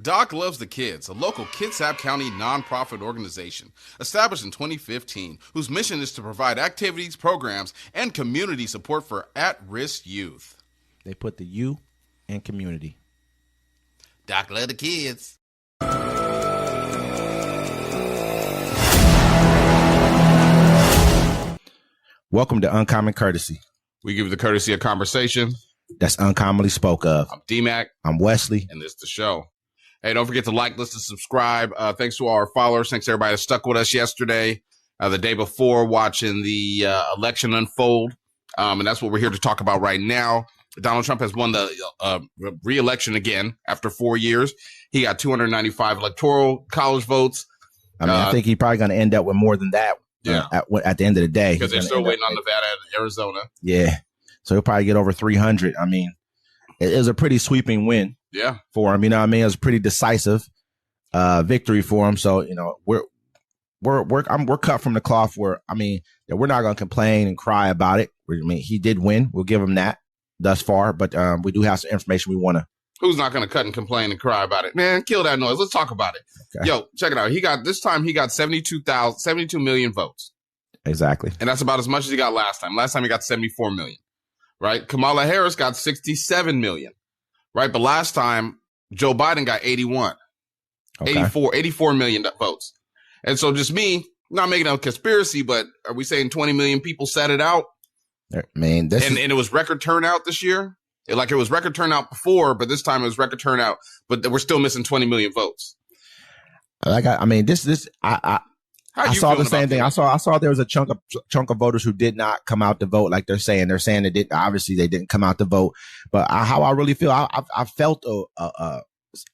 Doc Loves the Kids, a local Kitsap County nonprofit organization established in 2015, whose mission is to provide activities, programs, and community support for at-risk youth. They put the U in community. Doc Loves the Kids. Welcome to Uncommon Courtesy. We give you the courtesy of conversation That's uncommonly spoke of. I'm D-Mac. I'm Wesley. And this is the show. Hey, don't forget to like, listen, subscribe. Thanks to all our followers. Thanks to everybody that stuck with us yesterday, the day before, watching the election unfold. And that's what we're here to talk about right now. Donald Trump has won the re-election again after 4 years. He got 295 electoral college votes. I mean, I think he's probably going to end up with more than that at the end of the day. Because they're still waiting on Nevada and Arizona. Yeah. So he'll probably get over 300. I mean, it was a pretty sweeping win. Yeah. For him, you know what I mean? It was a pretty decisive victory for him. So, you know, we're cut from the cloth where, I mean, we're not going to complain and cry about it. I mean, he did win. We'll give him that thus far, but we do have some information we want to. Who's not going to cut and complain and cry about it? Man, kill that noise. Let's talk about it. Okay. Yo, check it out. He got 72 million votes. Exactly. And that's about as much as he got last time. Last time he got 74 million, right? Kamala Harris got 67 million. Right, but last time Joe Biden got 81, okay. 84 million votes. And so just me, not making a conspiracy, but are we saying 20 million people sat it out? Man, and it was record turnout this year? It was record turnout before, but this time it was record turnout, but we're still missing 20 million votes. I saw the same thing. I saw there was a chunk of voters who did not come out to vote. Like they're saying they didn't. Obviously, they didn't come out to vote. But how I really feel, I felt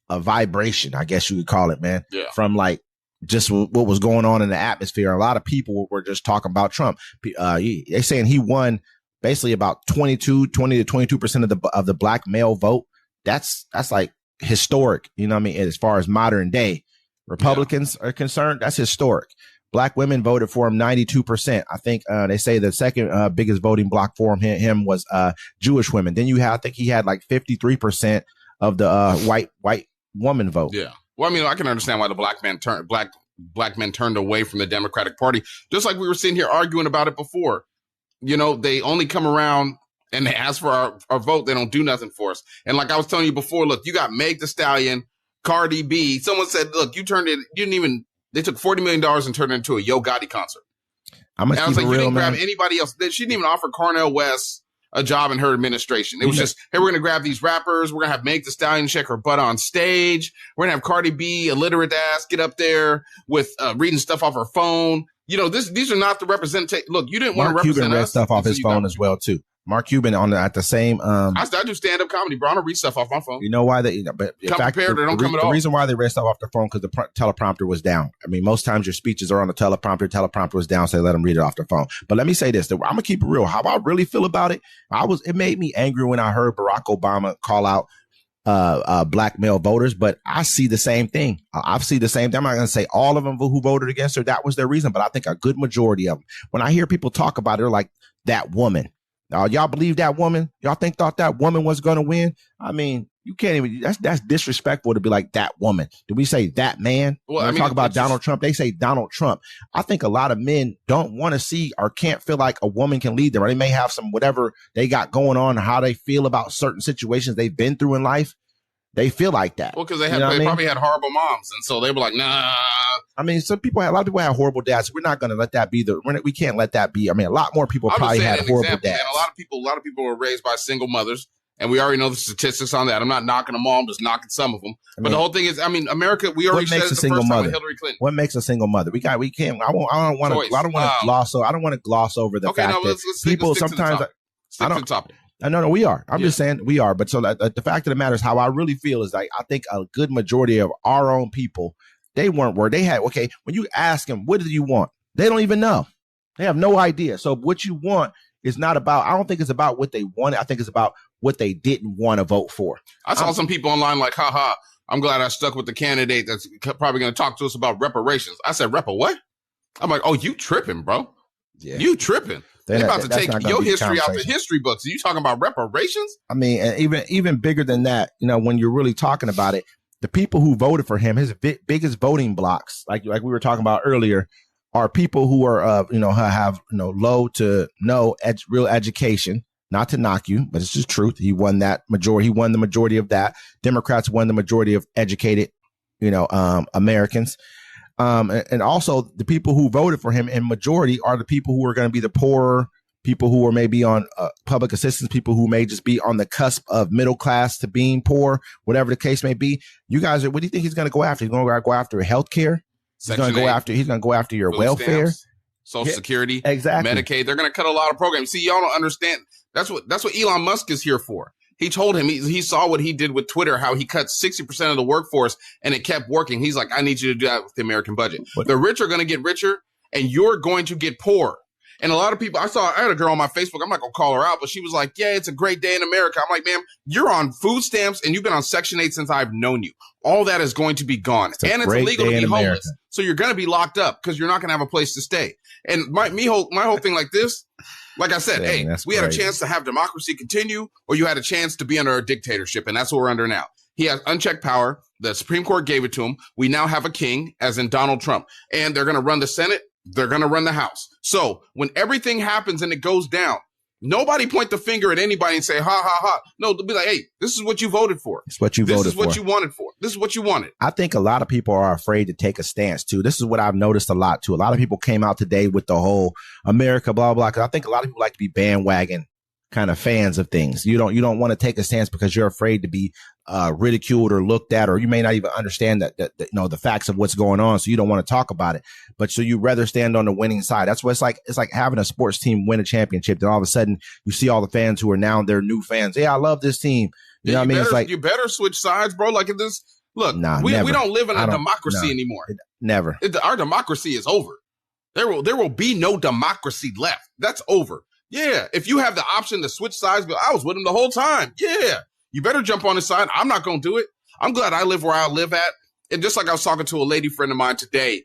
a vibration, I guess you would call it, man. Yeah. From like just what was going on in the atmosphere. A lot of people were just talking about Trump. They're saying he won basically about 20 to 22% of the black male vote. That's like historic. You know what I mean? As far as modern day Republicans are concerned, that's historic. Black women voted for him 92%. I think they say the second biggest voting block for him was Jewish women. Then I think he had like 53% of the white woman vote. Yeah. Well, I mean, I can understand why the black men turned away from the Democratic Party. Just like we were sitting here arguing about it before. You know, they only come around and they ask for our vote. They don't do nothing for us. And like I was telling you before, look, you got Meg Thee Stallion, Cardi B. Someone said, look, they took $40 million and turned it into a Yo Gotti concert. I was like, you didn't grab anybody else. She didn't even offer Cornel West a job in her administration. It was just, hey, we're going to grab these rappers. We're going to have Meg Thee Stallion check her butt on stage. We're going to have Cardi B, illiterate ass, get up there with reading stuff off her phone. You know, these are not the representation. Look, you didn't want to represent us. Mark Cuban read stuff off his phone as well, too. Mark Cuban at the same. I do stand-up comedy, bro. I don't read stuff off my phone. You know why but in fact, prepared or don't come at all. The reason why they read stuff off their phone because the teleprompter was down. I mean, most times your speeches are on the teleprompter. Teleprompter was down, so they let them read it off their phone. But let me say this: I'm gonna keep it real. How I really feel about it, it made me angry when I heard Barack Obama call out black male voters, but I see the same thing. I see the same thing. I'm not going to say all of them who voted against her, that was their reason, but I think a good majority of them. When I hear people talk about it, they're like, that woman. Y'all believe that woman? Y'all thought that woman was going to win? I mean, you can't even, that's disrespectful to be like that woman. Do we say that man? Well, when we talk about Donald Trump, they say Donald Trump. I think a lot of men don't want to see or can't feel like a woman can lead them, or they may have some whatever they got going on, how they feel about certain situations they've been through in life. They feel like that. Well, because they probably had horrible moms, and so they were like, nah. I mean, a lot of people have horrible dads. We're not going to let that be we can't let that be. I mean, a lot more people probably had horrible dads. And a lot of people were raised by single mothers, and we already know the statistics on that. I'm not knocking them all. I'm just knocking some of them. But the whole thing is, I mean, America. We already said it the first time with Hillary Clinton. What makes a single mother? We can't. I don't want to gloss over the fact that people sometimes. Stick to the topic. No, we are. I'm just saying we are. But so the fact of the matter is, how I really feel is like I think a good majority of our own people, they weren't where they had. Okay, when you ask them, what do you want? They don't even know. They have no idea. So what you want is not about. I don't think it's about what they wanted. I think it's about what they didn't want to vote for. I saw some people online like, haha, I'm glad I stuck with the candidate that's probably going to talk to us about reparations. I said, what? I'm like, oh, you tripping, bro? Yeah. You tripping. They're about to take your history out the history books. Are you talking about reparations? I mean, and even bigger than that, you know, when you're really talking about it, the people who voted for him, his biggest voting blocks, like we were talking about earlier, are people who are, have low to no real education. Not to knock you, but it's just truth. He won that majority. He won the majority of that. Democrats won the majority of educated, Americans. And also the people who voted for him in majority are the people who are going to be the poorer, people who are maybe on public assistance, people who may just be on the cusp of middle class to being poor, whatever the case may be. You guys, what do you think he's going to go after? He's going to go after health care. He's going to go after your welfare, Social Security, exactly. Medicaid. They're going to cut a lot of programs. See, y'all don't understand. That's what Elon Musk is here for. He told him, he saw what he did with Twitter, how he cut 60% of the workforce and it kept working. He's like, I need you to do that with the American budget. The rich are going to get richer and you're going to get poor. And a lot of people, I had a girl on my Facebook. I'm not going to call her out, but she was like, yeah, it's a great day in America. I'm like, ma'am, you're on food stamps and you've been on Section 8 since I've known you. All that is going to be gone. It's illegal to be homeless. So you're going to be locked up because you're not going to have a place to stay. And my whole thing like this, like I said, we had a chance to have democracy continue, or you had a chance to be under a dictatorship. And that's what we're under now. He has unchecked power. The Supreme Court gave it to him. We now have a king, as in Donald Trump, and they're going to run the Senate. They're going to run the House. So when everything happens and it goes down, nobody point the finger at anybody and say, ha, ha, ha. No, they'll be like, hey, this is what you voted for. It's what you voted for. This is what you wanted for. This is what you wanted. I think a lot of people are afraid to take a stance, too. This is what I've noticed a lot, too. A lot of people came out today with the whole America, blah, blah, because I think a lot of people like to be bandwagon kind of fans of things. You don't want to take a stance because you're afraid to be ridiculed or looked at, or you may not even understand the facts of what's going on. So you don't want to talk about it, but so you rather stand on the winning side. That's what it's like. It's like having a sports team win a championship. Then all of a sudden you see all the fans who are now their new fans. Yeah, I love this team. You know what I mean? It's like, you better switch sides, bro. Like this. Look, we don't live in a democracy anymore. Never. Our democracy is over. There will be no democracy left. That's over. Yeah, if you have the option to switch sides, I was with him the whole time. Yeah, you better jump on his side. I'm not going to do it. I'm glad I live where I live at. And just like I was talking to a lady friend of mine today,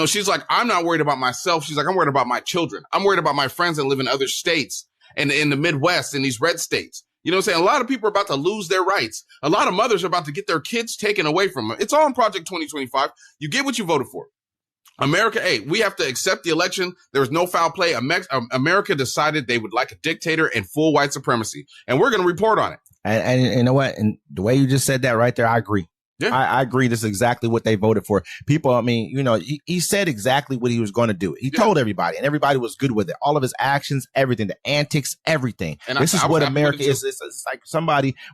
she's like, I'm not worried about myself. She's like, I'm worried about my children. I'm worried about my friends that live in other states and in the Midwest, in these red states. You know what I'm saying? A lot of people are about to lose their rights. A lot of mothers are about to get their kids taken away from them. It's all in Project 2025. You get what you voted for. America, we have to accept the election. There was no foul play. America decided they would like a dictator and full white supremacy, and we're going to report on it. And you know what? And the way you just said that right there, I agree. Yeah. I agree. This is exactly what they voted for. People, I mean, he said exactly what he was going to do. He told everybody, and everybody was good with it. All of his actions, everything, the antics, everything. And this is what America is. It's like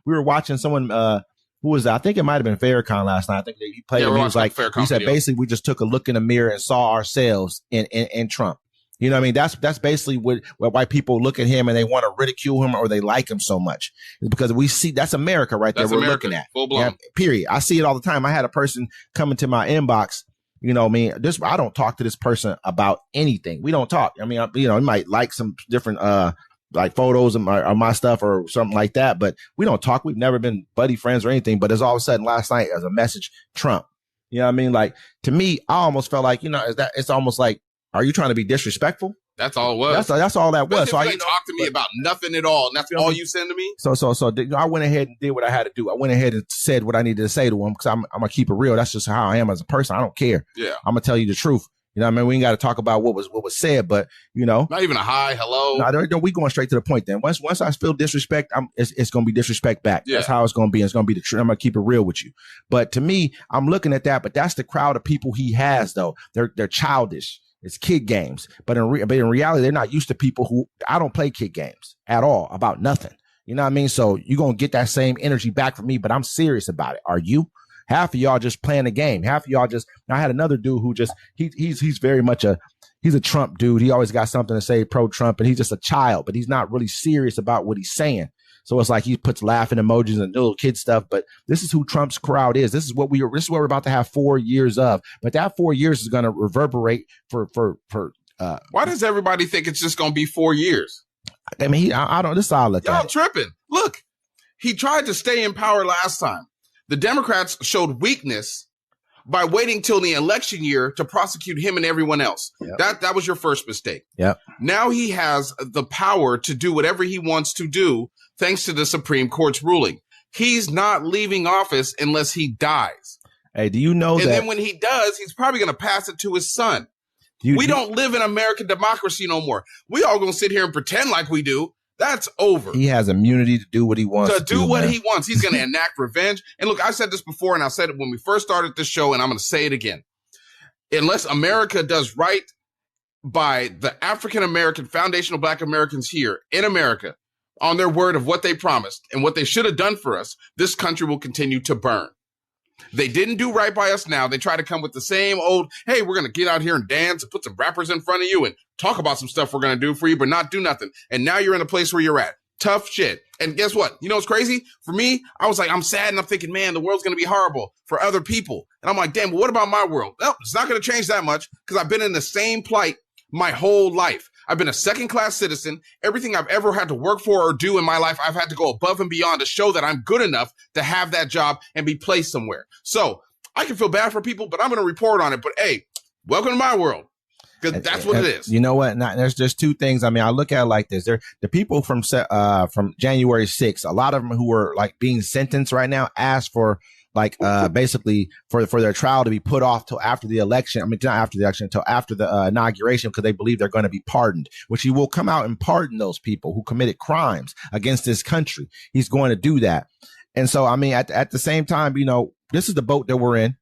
we were watching someone, who was that? I think it might have been Farrakhan last night. I think he played it. He was like, he said, basically, we just took a look in the mirror and saw ourselves in Trump. You know what I mean? That's basically why people look at him and they want to ridicule him or they like him so much. It's because we see that's America right there. We're looking at. Full blown. Yeah, period. I see it all the time. I had a person come into my inbox. I don't talk to this person about anything. We don't talk. I mean, he might like some different like photos of my stuff or something like that, but we don't talk. We've never been buddy friends or anything. But as all of a sudden last night as a message, Trump. You know what I mean? Like, to me, I almost felt like, it's almost like, are you trying to be disrespectful? That's all it was. That's all that was. So you talk to me about nothing at all, and that's all you send to me. So I went ahead and did what I had to do. I went ahead and said what I needed to say to him because I'm gonna keep it real. That's just how I am as a person. I don't care. Yeah, I'm gonna tell you the truth. You know what I mean? We ain't got to talk about what was said, but not even a hi, hello. No, we going straight to the point. Then once I feel disrespect, it's gonna be disrespect back. Yeah. That's how it's gonna be. It's gonna be the truth. I'm gonna keep it real with you. But to me, I'm looking at that. But that's the crowd of people he has, though. They're childish. It's kid games. But in reality, they're not used to people who I don't play kid games at all about nothing. You know what I mean? So you're gonna get that same energy back from me. But I'm serious about it. Are you? Half of y'all just playing the game. Half of y'all I had another dude who he's very much he's a Trump dude. He always got something to say pro-Trump, and he's just a child, but he's not really serious about what he's saying. So it's like he puts laughing emojis and little kid stuff. But this is who Trump's crowd is. This is what we're about to have 4 years of. But that 4 years is going to reverberate for. Why does everybody think it's just going to be 4 years? I mean, I don't. This is how I look at it. Y'all tripping. Look, he tried to stay in power last time. The Democrats showed weakness by waiting till the election year to prosecute him and everyone else. Yep. That was your first mistake. Yep. Now he has the power to do whatever he wants to do thanks to the Supreme Court's ruling. He's not leaving office unless he dies. Hey, do you know and that? then when he does, he's probably going to pass it to his son. We don't live in American democracy no more. We all going to sit here and pretend like we do. That's over. He has immunity to do what he wants to do what he wants. He's going to enact revenge. And look, I said this before, and I said it when we first started this show, and I'm going to say it again. Unless America does right by the African-American foundational Black Americans here in America on their word of what they promised and what they should have done for us, this country will continue to burn. They didn't do right by us now. They try to come with the same old, hey, we're going to get out here and dance and put some rappers in front of you and talk about some stuff we're going to do for you, but not do nothing. And now you're in a place where you're at. Tough shit. And guess what? You know what's crazy? For me, I was like, I'm sad and I'm thinking, man, the world's going to be horrible for other people. And I'm like, damn, but what about my world? Well, it's not going to change that much because I've been in the same plight my whole life. I've been a second-class citizen. Everything I've ever had to work for or do in my life, I've had to go above and beyond to show that I'm good enough to have that job and be placed somewhere. So I can feel bad for people, but I'm going to report on it. But hey, welcome to my world. Because that's what it is. You know what? There's just two things. I mean, I look at it like this. The people from January 6th, a lot of them who are like being sentenced right now asked for like basically for their trial to be put off till after the election. I mean, not after the election, until after the inauguration, because they believe they're going to be pardoned, which he will come out and pardon those people who committed crimes against this country. He's going to do that. And so, I mean, at the same time, you know, this is the boat that we're in.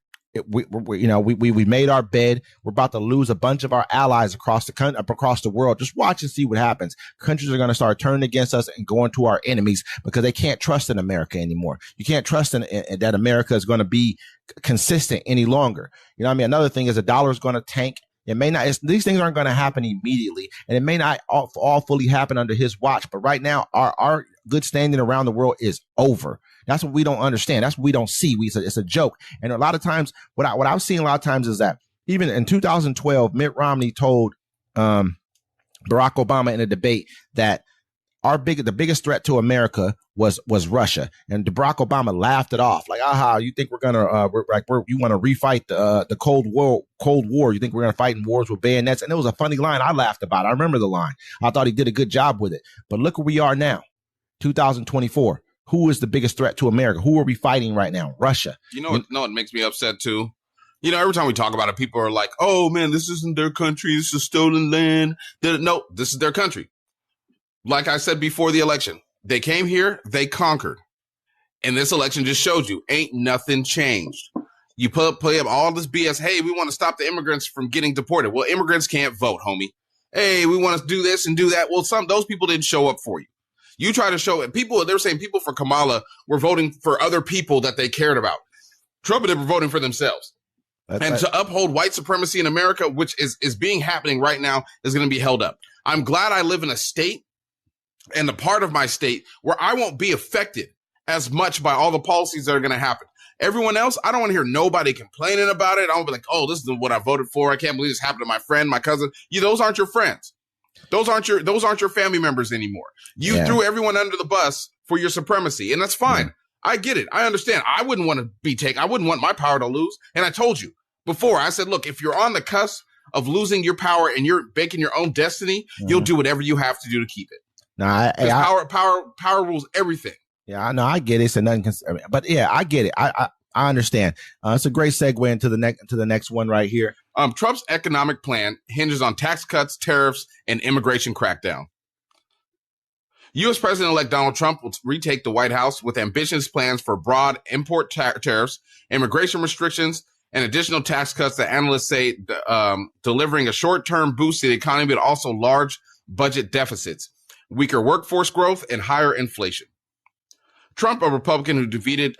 We made our bed. We're about to lose a bunch of our allies across the country, across the world. Just watch and see what happens. Countries are going to start turning against us and going to our enemies because they can't trust in America anymore. You can't trust in that America is going to be consistent any longer. You know what I mean? Another thing is the dollar is going to tank. It may not, these things aren't going to happen immediately, and it may not all fully happen under his watch. But right now, our good standing around the world is over. That's what we don't understand. That's what we don't see. It's a joke. And a lot of times, what I've seen a lot of times is that even in 2012, Mitt Romney told Barack Obama in a debate that the biggest threat to America was Russia, and Barack Obama laughed it off like, aha, you think we're gonna you want to refight the Cold War? You think we're gonna fight in wars with bayonets? And it was a funny line. I laughed about it. I remember the line. I thought he did a good job with it. But look where we are now, 2024. Who is the biggest threat to America? Who are we fighting right now? Russia. You know what makes me upset too? You know, every time we talk about it, people are like, oh man, this isn't their country. This is stolen land. No, this is their country. Like I said before the election, they came here, they conquered. And this election just showed you, ain't nothing changed. You play up all this BS. Hey, we want to stop the immigrants from getting deported. Well, immigrants can't vote, homie. Hey, we want to do this and do that. Well, those people didn't show up for you. You try to show it. They're saying people for Kamala were voting for other people that they cared about. Trump and they were voting for themselves. To uphold white supremacy in America, which is being happening right now, is going to be held up. I'm glad I live in a state and a part of my state where I won't be affected as much by all the policies that are going to happen. Everyone else, I don't want to hear nobody complaining about it. I won't be like, oh, this is what I voted for. I can't believe this happened to my friend, my cousin. Those aren't your friends. Those aren't your family members anymore. You threw everyone under the bus for your supremacy, and that's fine. Yeah. I get it. I understand. I wouldn't want to be taken. I wouldn't want my power to lose. And I told you before, I said, look, if you're on the cusp of losing your power and you're making your own destiny, you'll do whatever you have to do to keep it. Power rules everything. Yeah, I know. I get it. So nothing but yeah, I get it. I understand. It's a great segue into the next one right here. Trump's economic plan hinges on tax cuts, tariffs, and immigration crackdown. U.S. President-elect Donald Trump will retake the White House with ambitious plans for broad import tariffs, immigration restrictions, and additional tax cuts that analysts say delivering a short-term boost to the economy, but also large budget deficits, weaker workforce growth, and higher inflation. Trump, a Republican who defeated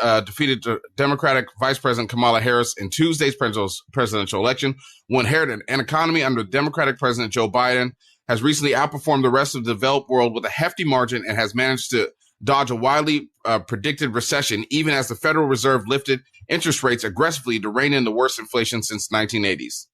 Democratic Vice President Kamala Harris in Tuesday's presidential election, will inherit an economy under Democratic President Joe Biden, has recently outperformed the rest of the developed world with a hefty margin and has managed to dodge a widely predicted recession, even as the Federal Reserve lifted interest rates aggressively to rein in the worst inflation since 1980s.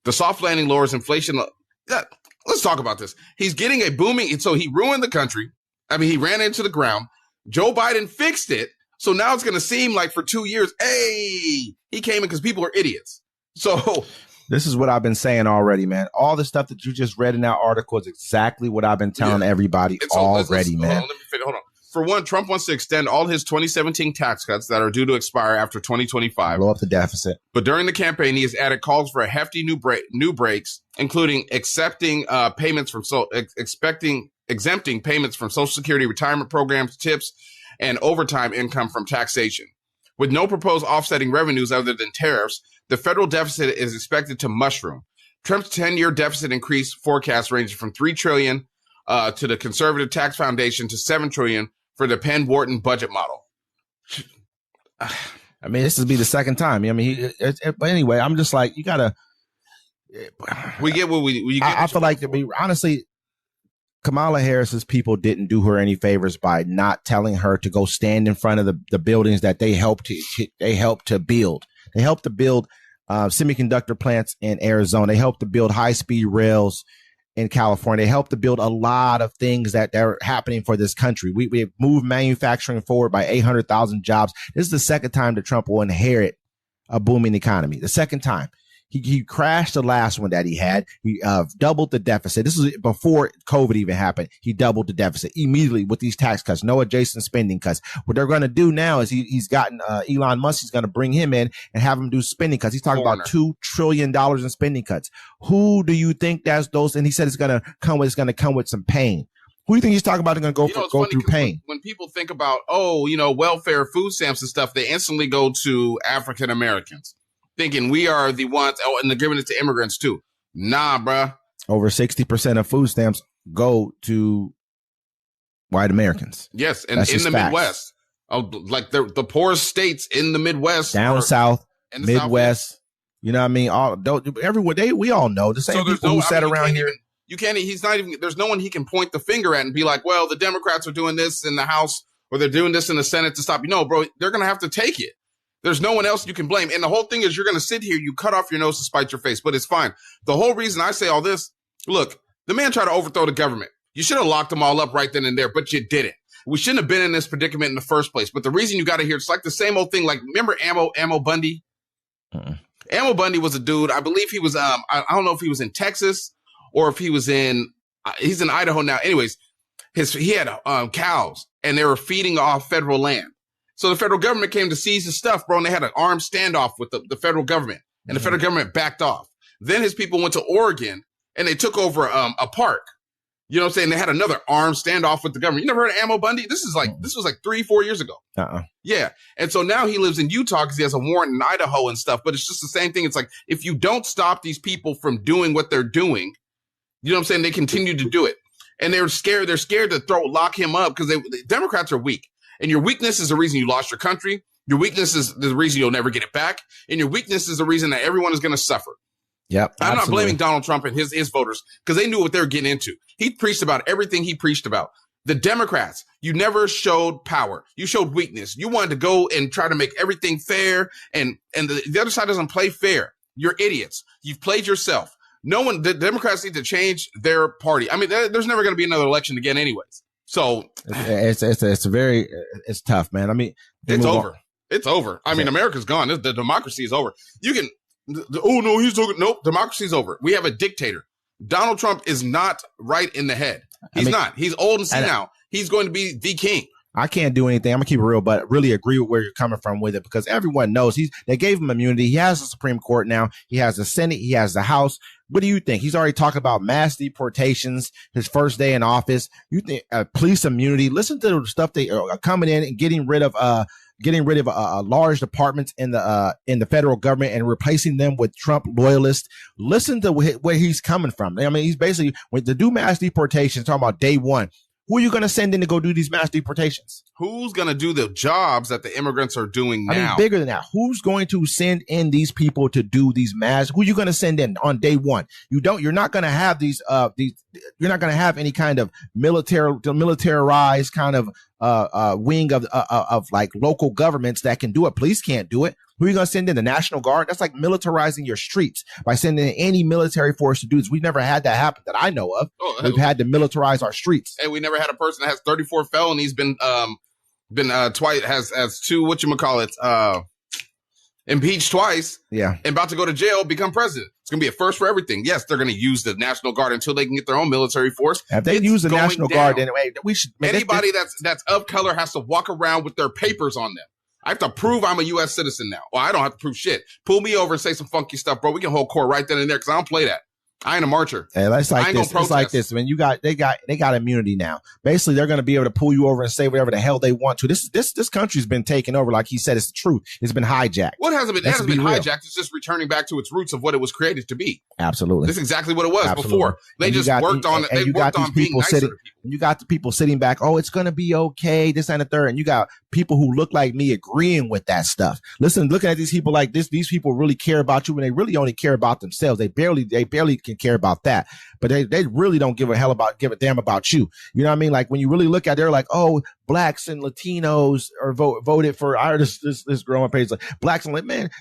The soft landing lowers inflation. Let's talk about this. He's getting a booming, so he ruined the country. I mean, he ran into the ground. Joe Biden fixed it. So now it's going to seem like for 2 years, hey, he came in because people are idiots. So this is what I've been saying already, man. All the stuff that you just read in that article is exactly what I've been telling everybody already, man. Hold on. for one, Trump wants to extend all his 2017 tax cuts that are due to expire after 2025. Blow up the deficit. But during the campaign, he has added calls for a hefty new breaks, including exempting payments from Social Security retirement programs, tips, and overtime income from taxation. With no proposed offsetting revenues other than tariffs, the federal deficit is expected to mushroom. Trump's 10-year deficit increase forecast ranges from $3 trillion to the Conservative Tax Foundation to $7 trillion for the Penn-Wharton budget model. I mean, this will be the second time. I mean, but anyway, I'm just like, you gotta. We get what we get. I feel like, to be honestly, Kamala Harris's people didn't do her any favors by not telling her to go stand in front of the buildings that they helped to build. They helped to build semiconductor plants in Arizona. They helped to build high-speed rails in California. They helped to build a lot of things that are happening for this country. We have moved manufacturing forward by 800,000 jobs. This is the second time that Trump will inherit a booming economy. The second time. He crashed the last one that he had. He doubled the deficit. This was before COVID even happened. He doubled the deficit immediately with these tax cuts, no adjacent spending cuts. What they're going to do now is he's gotten Elon Musk. He's going to bring him in and have him do spending cuts. He's talking about $2 trillion in spending cuts. Who do you think that's those? And he said it's going to come with some pain. Who do you think he's talking about? They're going to go through pain. When people think about, welfare, food stamps and stuff, they instantly go to African Americans, thinking we are the ones, and they're giving it to immigrants too. Nah, bruh. Over 60% of food stamps go to white Americans. Yes, and in the Midwest. Like the poorest states in the Midwest. Down south, Midwest. You know what I mean? Everywhere, we all know. The same people who sat around here. There's no one he can point the finger at and be like, well, the Democrats are doing this in the House or they're doing this in the Senate to stop you. No, bro, they're going to have to take it. There's no one else you can blame. And the whole thing is you're going to sit here, you cut off your nose to spite your face, but it's fine. The whole reason I say all this, look, the man tried to overthrow the government. You should have locked them all up right then and there, but you didn't. We shouldn't have been in this predicament in the first place. But the reason you got to hear, it's like the same old thing. Like, remember Ammo Bundy? Ammo Bundy was a dude. I believe he was, I don't know if he was in Texas or if he was he's in Idaho now. Anyways, he had cows and they were feeding off federal land. So the federal government came to seize his stuff, bro, and they had an armed standoff with the federal government, and the federal government backed off. Then his people went to Oregon, and they took over a park. You know what I'm saying? They had another armed standoff with the government. You never heard of Ammo Bundy? This was like 3-4 years ago. Yeah. And so now he lives in Utah because he has a warrant in Idaho and stuff, but it's just the same thing. It's like, if you don't stop these people from doing what they're doing, you know what I'm saying? They continue to do it. And they're scared. They're scared to lock him up because the Democrats are weak. And your weakness is the reason you lost your country. Your weakness is the reason you'll never get it back. And your weakness is the reason that everyone is going to suffer. Yep. I'm not blaming Donald Trump and his voters because they knew what they were getting into. He preached about everything he preached about. The Democrats, you never showed power. You showed weakness. You wanted to go and try to make everything fair. And the other side doesn't play fair. You're idiots. You've played yourself. The Democrats need to change their party. I mean, there's never going to be another election again anyways. So it's tough, man. I mean, it's over. It's over. I mean, America's gone. The democracy is over. Nope. Democracy is over. We have a dictator. Donald Trump is not right in the head. He's not. He's old and senile. He's going to be the king. I can't do anything. I'm gonna keep it real, but really agree with where you're coming from with it because everyone knows they gave him immunity. He has the Supreme Court now. He has the Senate. He has the House. What do you think? He's already talking about mass deportations. His first day in office. You think police immunity? Listen to the stuff they are coming in and getting rid of large departments in the federal government and replacing them with Trump loyalists. Listen to where he's coming from. I mean, he's basically when to do mass deportations. Talking about day one. Who are you going to send in to go do these mass deportations? Who's going to do the jobs that the immigrants are doing now? I mean, bigger than that. Who's going to send in these people to do these mass? Who are you going to send in on day one? You're not going to have you're not going to have any kind of militarized kind of wing of like local governments that can do it. Police can't do it. Who are you going to send in? The National Guard? That's like militarizing your streets by sending in any military force to do this. We've never had that happen that I know of. We've had to militarize our streets. And we never had a person that has 34 felonies, been twice, has two, whatchamacallit, impeached twice, Yeah. and about to go to jail, become president. It's going to be a first for everything. Yes, they're going to use the National Guard until they can get their own military force. If they use the National Guard, anyway, we should. Anybody that's of color has to walk around with their papers on them. I have to prove I'm a U.S. citizen now. Well, I don't have to prove shit. Pull me over and say some funky stuff, bro. We can hold court right then and there because I don't play that. I ain't a marcher. Hey, it's like this. It's like this. I mean, they got immunity now. Basically, they're going to be able to pull you over and say whatever the hell they want to. This country's been taken over. Like he said, it's the truth. It's been hijacked. What hasn't been? It hasn't been hijacked. It's just returning back to its roots of what it was created to be. Absolutely. That's exactly what it was before. They just worked on it. They worked on being nicer to people. You got the people sitting back. Oh, it's going to be okay. This and the third. And you got people who look like me agreeing with that stuff. Listen, looking at these people like this, these people really care about you, and they really only care about themselves. They barely can care about that. But they really don't give a damn about you. You know what I mean? Like when you really look at it, they're like, oh, blacks and Latinos are voted for this girl on my page, like blacks and like, man,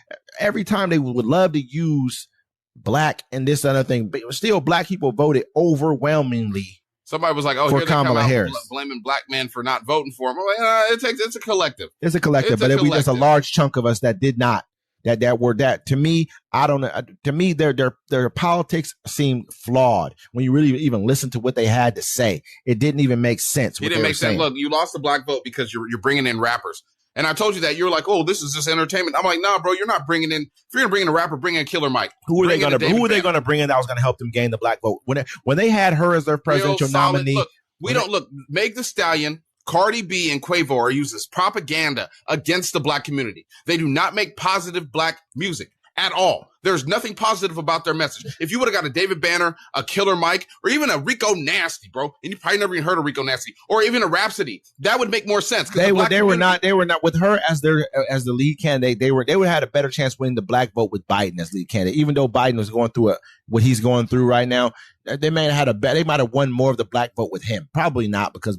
every time they would love to use black and this other thing, but still black people voted overwhelmingly. Somebody was like, "Oh, for here Kamala Harris, blaming black men for not voting for him." I'm like, it's a collective. It's a collective, but there's a large chunk of us that did not. That were that. To me, I don't know. To me, their politics seemed flawed when you really even listen to what they had to say. It didn't even make sense. It didn't make sense. Look, you lost the black vote because you're bringing in rappers. And I told you that. You're like, oh, this is just entertainment. I'm like, nah, bro, you're not bringing in. If you're going to bring in a rapper, bring in Killer Mike. Who are they going to bring in that was going to help them gain the black vote? When they had her as their presidential nominee. Look, Meg Thee Stallion, Cardi B, and Quavo are used as propaganda against the black community. They do not make positive black music at all. There's nothing positive about their message. If you would have got a David Banner, a Killer Mike, or even a Rico Nasty, bro, and you probably never even heard of Rico Nasty, or even a Rhapsody, that would make more sense. They were not with her as the lead candidate. They would have had a better chance winning the black vote with Biden as lead candidate. Even though Biden was going through what he's going through right now, they might have won more of the black vote with him. Probably not, because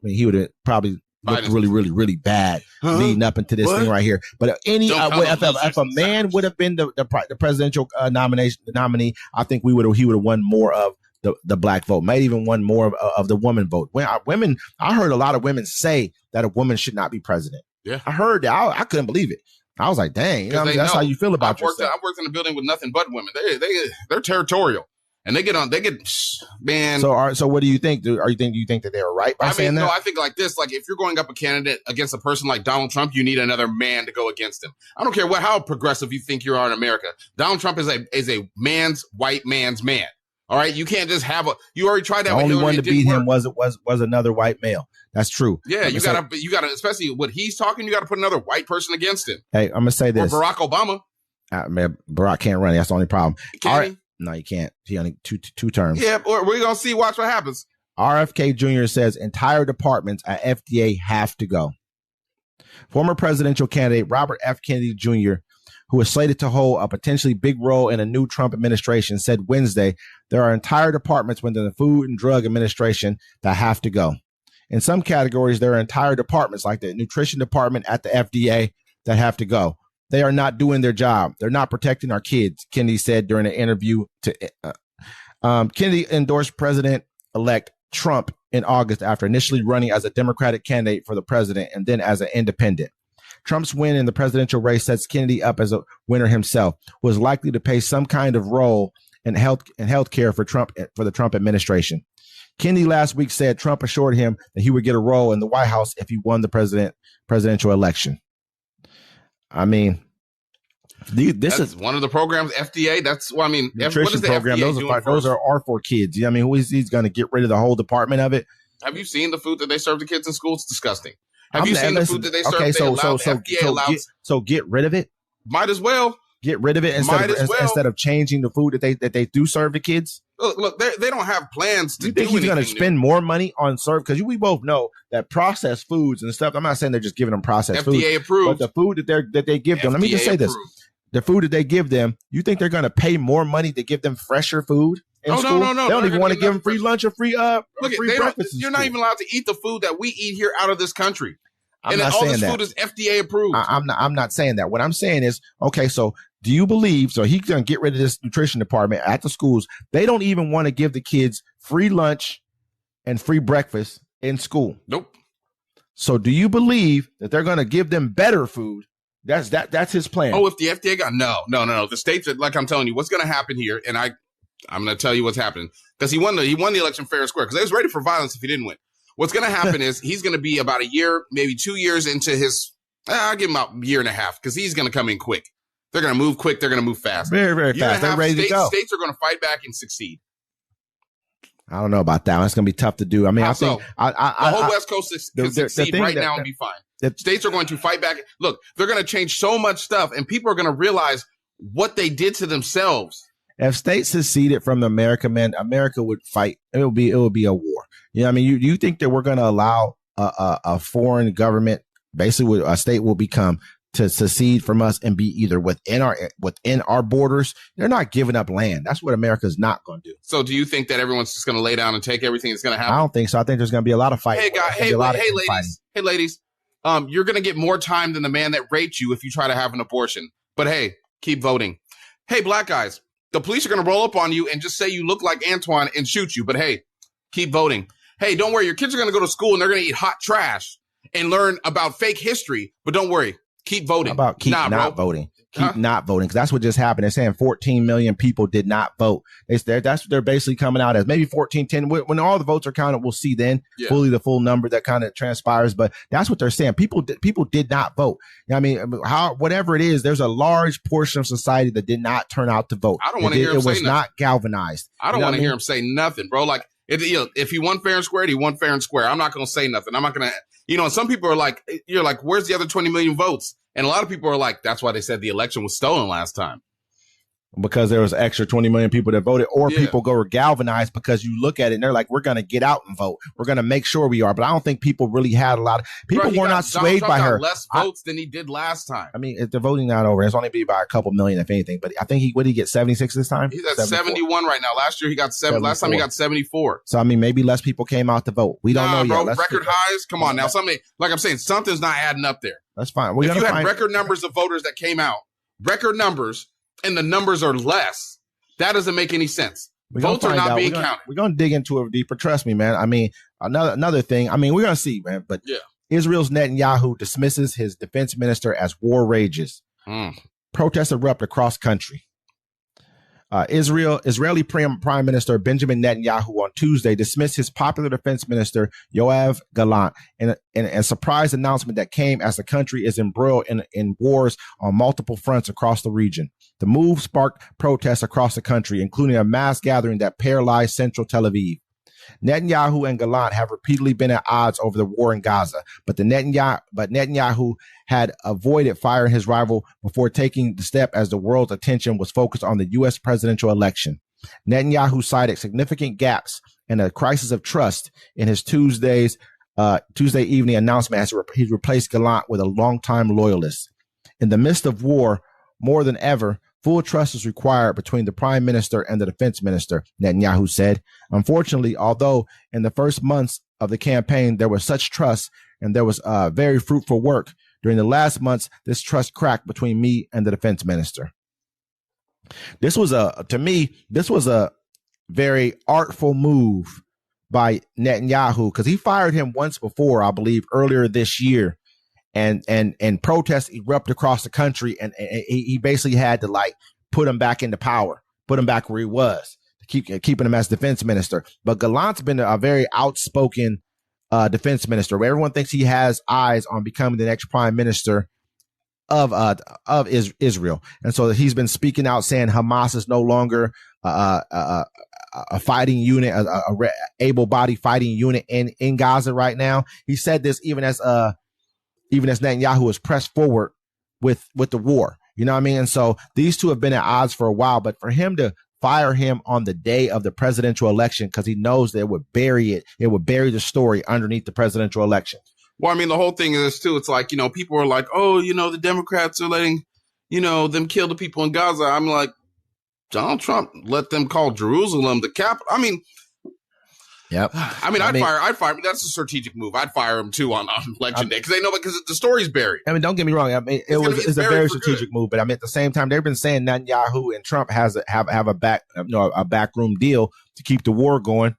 he would have probably looked really, really, really bad leading up into this thing right here. But if a man would have been the presidential nominee, I think he would have won more of the black vote. Might even won more of the woman vote. I heard a lot of women say that a woman should not be president. Yeah, I heard that. I couldn't believe it. I was like, dang, that's how you feel about yourself. I worked in a building with nothing but women. They're territorial. And man. So what do you think? Do you think that they were right by saying that? No, I think like this, like if you're going up a candidate against a person like Donald Trump, you need another man to go against him. I don't care how progressive you think you are in America. Donald Trump is a white man's man. All right. You can't just you already tried that. The only one to beat him was another white male. That's true. Yeah. You gotta, especially what he's talking, you gotta put another white person against him. Hey, I'm gonna say this. Or Barack Obama. Man, Barack can't run. That's the only problem. Can he? No, you can't. He only two terms. Yeah, we're going to see. Watch what happens. RFK Jr. says entire departments at FDA have to go. Former presidential candidate Robert F. Kennedy Jr., who is slated to hold a potentially big role in a new Trump administration, said Wednesday there are entire departments within the Food and Drug Administration that have to go. In some categories, there are entire departments like the nutrition department at the FDA that have to go. They are not doing their job. They're not protecting our kids, Kennedy said during an interview. Kennedy endorsed President-elect Trump in August after initially running as a Democratic candidate for the president and then as an independent. Trump's win in the presidential race sets Kennedy up as a winner himself, who is likely to play some kind of role in health care for the Trump administration. Kennedy last week said Trump assured him that he would get a role in the White House if he won the presidential election. I mean, this is one of the programs. FDA. That's what I mean. Nutrition what is the program. FDA those are for kids. I mean, he's going to get rid of the whole department of it? Have you seen the food that they serve the kids in school? It's disgusting. Have you seen the food that they serve? So get rid of it. Might as well get rid of it instead of changing the food that they do serve the kids. Look, they don't have plans to. You think he's going to spend more money on because we both know that processed foods and stuff. I'm not saying they're just giving them processed food, FDA approved, but the food that they give them. Let me just say this: the food that they give them, you think they're going to pay more money to give them fresher food? No. They don't even want to give them free lunch or free breakfast. You're not even allowed to eat the food that we eat here out of this country. I'm not saying that. All this food is FDA approved. I'm not saying that. What I'm saying is, okay, so do you believe, so he's going to get rid of this nutrition department at the schools. They don't even want to give the kids free lunch and free breakfast in school. Nope. So do you believe that they're going to give them better food That's his plan. Oh, if the FDA got no. The states are, like I'm telling you, what's going to happen here, and I'm going to tell you what's happening because he won the election fair and square because they was ready for violence if he didn't win. What's going to happen is he's going to be about a year, maybe 2 years into his. I'll give him about a year and a half because he's going to come in quick. They're going to move quick. They're going to move fast. Very, very fast. They're ready to go. States are going to fight back and succeed. I don't know about that. It's going to be tough to do. I mean, I think the whole West Coast can succeed right now and be fine. States are going to fight back. Look, they're going to change so much stuff, and people are going to realize what they did to themselves. If states seceded from America, man, America would fight. It would be a war. You know what I mean? You think that we're going to allow a foreign government, basically a state will become, to secede from us and be either within our borders? They're not giving up land. That's what America's not going to do. So do you think that everyone's just going to lay down and take everything that's going to happen? I don't think so. I think there's going to be a lot of fighting. Hey, ladies. You're going to get more time than the man that raped you if you try to have an abortion. But hey, keep voting. Hey, black guys, the police are going to roll up on you and just say you look like Antoine and shoot you. But hey, keep voting. Hey, don't worry. Your kids are going to go to school and they're going to eat hot trash and learn about fake history. But don't worry. Keep voting. How about not voting? Keep not voting, because that's what just happened. They're saying 14 million people did not vote. That's what they're basically coming out as. Maybe 14, 10. When all the votes are counted, we'll see then fully the full number that kind of transpires. But that's what they're saying. People did not vote. I mean, whatever it is, there's a large portion of society that did not turn out to vote. I don't want to hear him say nothing. It was not galvanized. I don't want to hear him say nothing, bro. Like, if he won fair and square, he won fair and square. I'm not going to say nothing. I'm not going to, and some people are like, you're like, where's the other 20 million votes? And a lot of people are like, that's why they said the election was stolen last time. Because there was extra 20 million people that voted, or people were galvanized because you look at it and they're like, we're going to get out and vote. We're going to make sure we are. But I don't think people really had a lot of people were not swayed by her. Less votes than he did last time. I mean, if the voting not over, it's only be by a couple million, if anything. But I think he get 76 this time? He's at 71 right now. Last year he got 7. Last time he got 74. So I mean, maybe less people came out to vote. We don't know bro, yet. Record highs. Come on now. Something like I'm saying, something's not adding up there. That's fine. If you had record numbers of voters that came out, record numbers, and the numbers are less, that doesn't make any sense. Votes are not being counted. We're going to dig into it deeper. Trust me, man. I mean, another thing. I mean, we're going to see, man. But Israel's Netanyahu dismisses his defense minister as war rages. Protests erupt across country. Israeli Prime Minister Benjamin Netanyahu on Tuesday dismissed his popular defense minister Yoav Gallant in a surprise announcement that came as the country is embroiled in wars on multiple fronts across the region. The move sparked protests across the country, including a mass gathering that paralyzed central Tel Aviv. Netanyahu and Gallant have repeatedly been at odds over the war in Gaza, but Netanyahu had avoided firing his rival before taking the step as the world's attention was focused on the U.S. presidential election. Netanyahu cited significant gaps and a crisis of trust in his Tuesday evening announcement as he replaced Gallant with a longtime loyalist. In the midst of war, more than ever, full trust is required between the prime minister and the defense minister, Netanyahu said. Unfortunately, although in the first months of the campaign there was such trust and there was very fruitful work, during the last months, this trust cracked between me and the defense minister. This was a very artful move by Netanyahu, because he fired him once before, I believe, earlier this year. And protests erupt across the country, and he basically had to put him back into power, put him back where he was, to keeping him as defense minister. But Gallant's been a very outspoken defense minister, where everyone thinks he has eyes on becoming the next prime minister of Israel, and so he's been speaking out, saying Hamas is no longer a fighting unit, a able-bodied fighting unit in Gaza right now. He said this even as Netanyahu is pressed forward with the war, you know what I mean? And so these two have been at odds for a while, but for him to fire him on the day of the presidential election, because he knows that it would bury the story underneath the presidential election. Well, I mean, the whole thing is too, it's like, people are like, oh, the Democrats are letting, them kill the people in Gaza. I'm like, Donald Trump let them call Jerusalem the capital. I mean, yep. I'd fire him. That's a strategic move. I'd fire him too on election day, because they know, because the story's buried. I mean, don't get me wrong. I mean, it's a very strategic move, but I mean, at the same time, they've been saying Netanyahu and Trump have a backroom deal to keep the war going.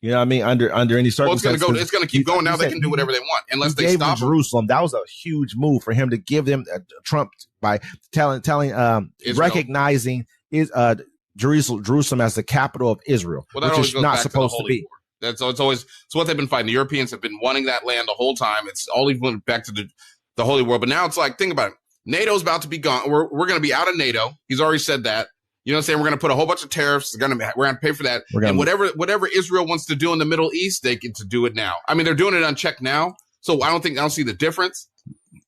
You know what I mean? Under any circumstances. Well, it's going to keep going. Now they can do whatever they want unless they stop Jerusalem. That was a huge move for him to give them Trump by recognizing Jerusalem as the capital of Israel, which is not supposed to be. It's what they've been fighting. The Europeans have been wanting that land the whole time. It's all even back to the Holy World. But now it's like, think about it. NATO's about to be gone. We're going to be out of NATO. He's already said that. You know what I'm saying? We're going to put a whole bunch of tariffs. We're going to pay for that. And whatever Israel wants to do in the Middle East, they get to do it now. I mean, they're doing it unchecked now. So I don't see the difference.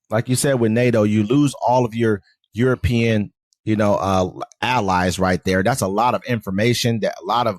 Like you said, with NATO, you lose all of your European, allies right there. That's a lot of information, that a lot of,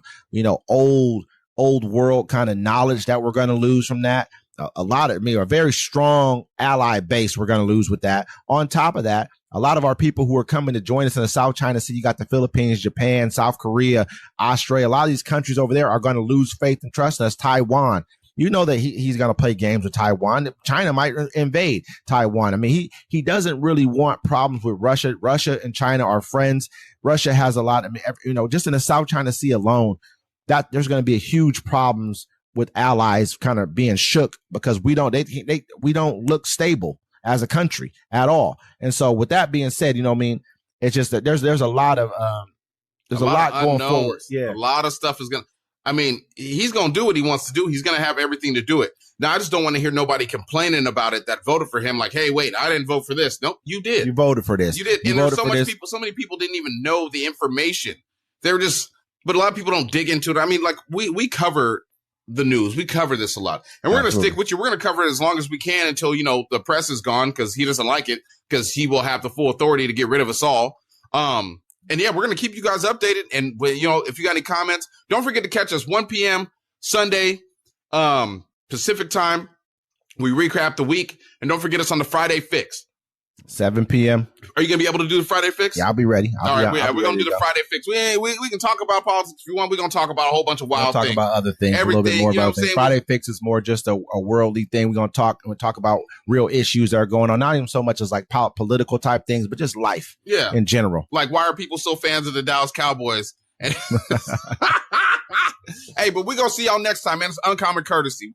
old world kind of knowledge that we're going to lose from that. A very strong ally base we're going to lose with that. On top of that, a lot of our people who are coming to join us in the South China Sea, you got the Philippines, Japan, South Korea, Australia. A lot of these countries over there are going to lose faith and trust in us. Taiwan, you know that he's going to play games with Taiwan. China might invade Taiwan. I mean, he doesn't really want problems with Russia. Russia and China are friends. Russia has a lot. Just in the South China Sea alone, that there's going to be huge problems with allies kind of being shook because we don't look stable as a country at all. And so with that being said, it's just that there's a lot of there's a lot going forward. Yeah. A lot of stuff is he's going to do what he wants to do. He's going to have everything to do it. Now, I just don't want to hear nobody complaining about it that voted for him. Like, hey, wait, I didn't vote for this. Nope, you did. You voted for this. You did. And there's so many people didn't even know the information. But a lot of people don't dig into it. I mean, like we cover the news. We cover this a lot. And we're going to stick with you. We're going to cover it as long as we can until, the press is gone because he doesn't like it because he will have the full authority to get rid of us all. And yeah, we're going to keep you guys updated. And, if you got any comments, don't forget to catch us 1 p.m. Sunday, Pacific time. We recap the week. And don't forget us on the Friday Fix. 7 p.m. Are you going to be able to do the Friday Fix? Yeah, I'll be ready. All right, we're going to do the Friday Fix. We can talk about politics if you want. We're going to talk about a whole bunch of wild things. Talk about other things, a little bit more about things. Friday Fix is more just a worldly thing. We're going to talk about real issues that are going on, not even so much as like political type things, but just life in general. Like, why are people so fans of the Dallas Cowboys? Hey, but we're going to see y'all next time, man. It's Uncommon Courtesy.